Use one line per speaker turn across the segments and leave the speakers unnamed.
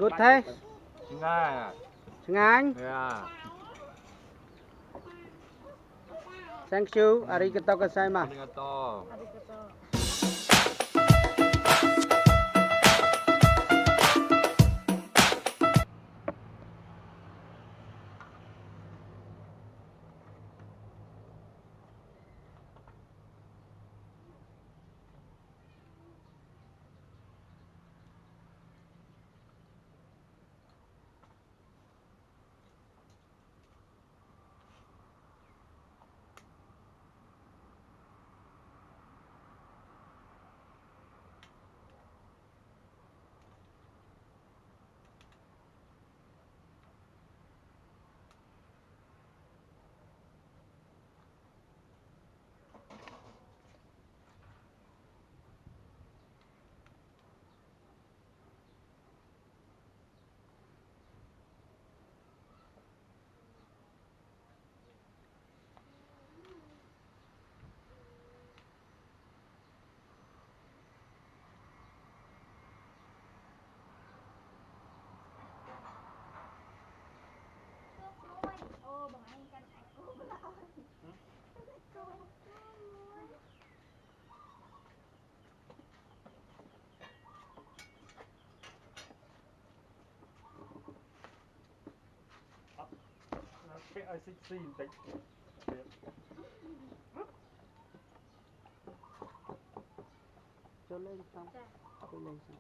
Good taste.
Ngay.
Ngang.
Yeah.
Thank you. Arigatou gozaimasu.
Arigato.
Cái ai xích xì tịch.
Cho lên xong. Cho lên xong.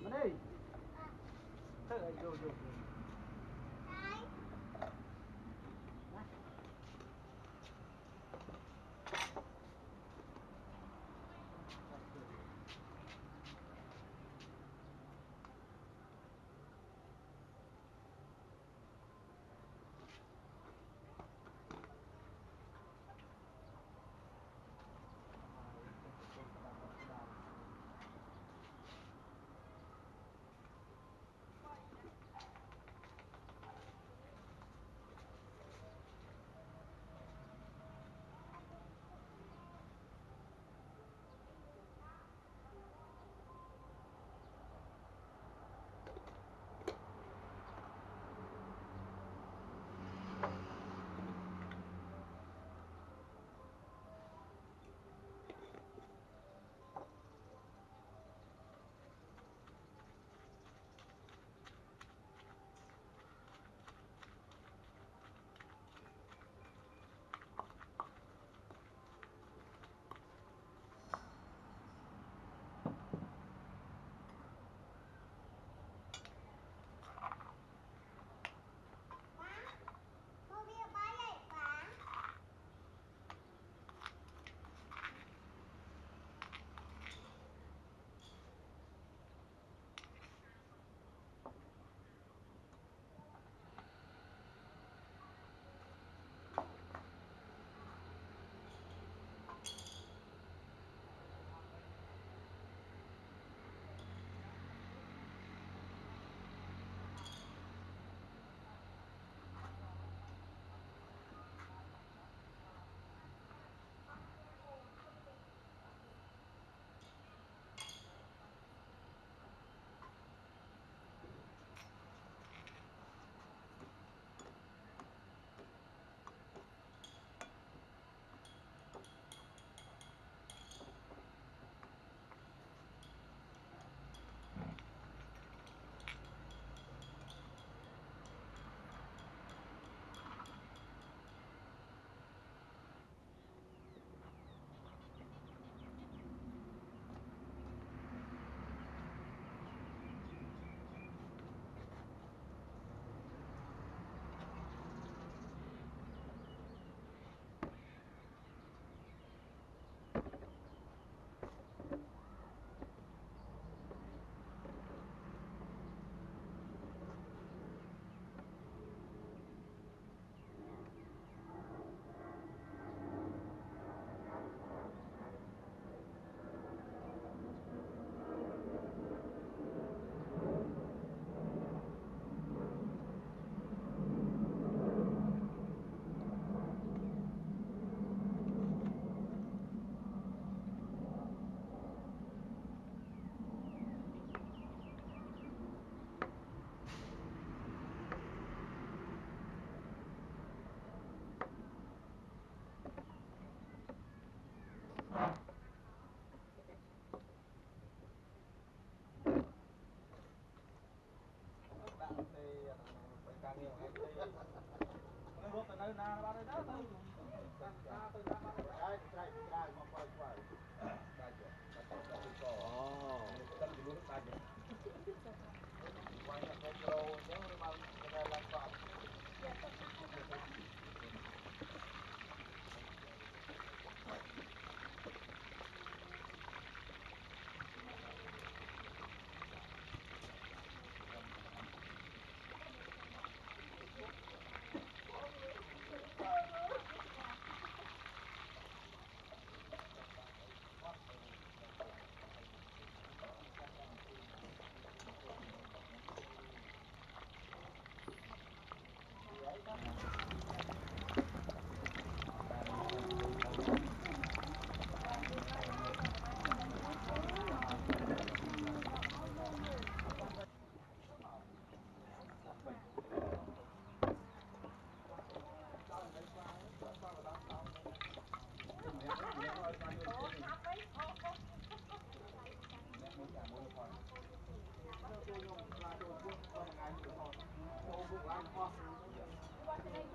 Mà đi. Thôi vô vô.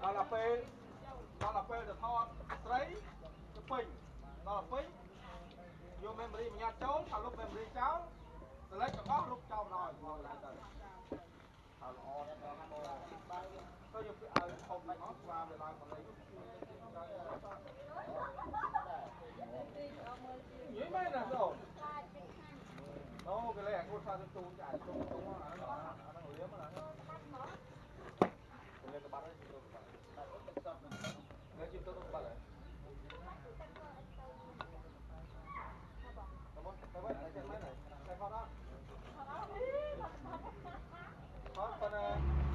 ដល់ដល់ពេលទៅថតស្រីទៅពេញដល់ពេញយក memory មួយញ៉ាត់ចូលថាលុប memory ចោល select ទាំងអស់លុបចោលបណ្ដោយមកឡើងទៅហើយល្អណាស់ទៅយកឲ្យហូបឡើងមកស្វាវាឡើងមកលេងនិយាយមែនណាសូនអូគេលេងគាត់ថាទៅទូចាអាទូអាហ្នឹងលៀមហ្នឹងលេងទៅបាត់ហើយនៅជិះទៅបាត់ហើយទៅវិញទៅមែនហើយតែខតអត់ខតប៉ុន្តែ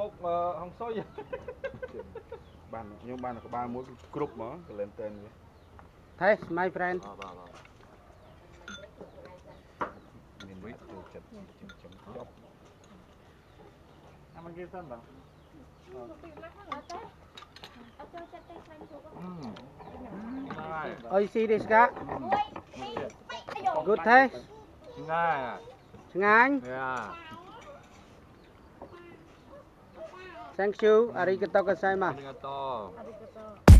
មកហងសុយបានខ្ញុំបានក្បាលមួយគ្រប់ហ្មងកលែនតែនវា
Test my friend
មានវិទ្យាចិត្តចិញ្ចឹមចប់
អាមកគេសិនបង
Oi see this guy good taste
ឆ្ងាយ
ឆ្ងាញ់
Yeah
Thank you arigatou gozaimasu
ありがとう。